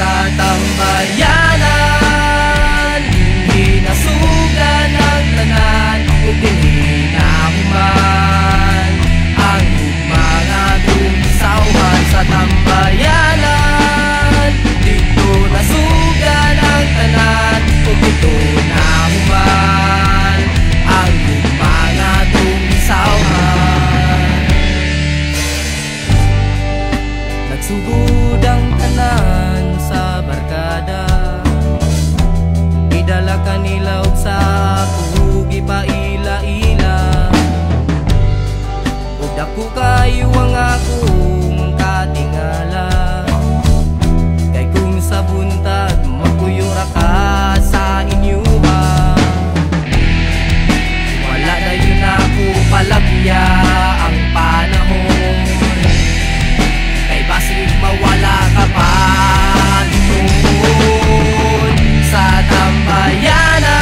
sa tambayanan, hinasugan ang tanan ug hinahuman ang mga dumisawhan sa tambayanan. Dito nasugan ang tanan ug dito nahuman ang mga dumisawhan. Nagsugod ang tanan sa barkada, idala kanila og sa ako gipaila-ila, ug dako kayo ang akong katingala. Kay kung sa buntag magkuyura ka sa inyo ba, wala na yun ako palagya ang panahon. Kay basig mawala ka pa doon sa tambayanan,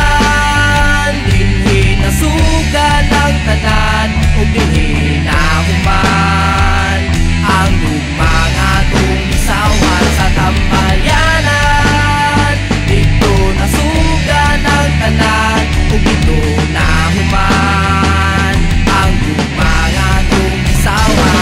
dinhi nasugan ang tanan ug dinhi nahuman ang mga dumisawhan sa tambayanan. Dito nasugan ang tanan ug dito nahuman ang mga dumisawhan.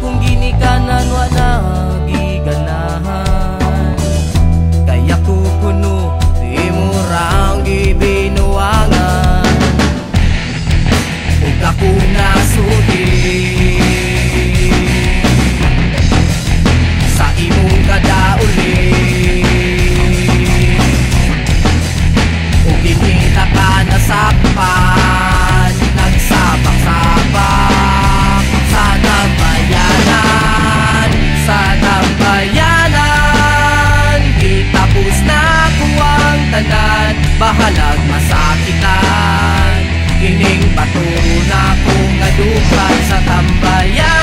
Kung ginikanan wala giganahan, kaya ko kuno di mo rang gibinuangan. Ug ako nasudi sa imong kadauli, ug ginita ka nasakpan, nagsabak-sabak sa tambayanan, sa tambayanan. Gitapos na ko ang tanan, bahalag masakitan, kining bato na kong adukan sa tambayanan.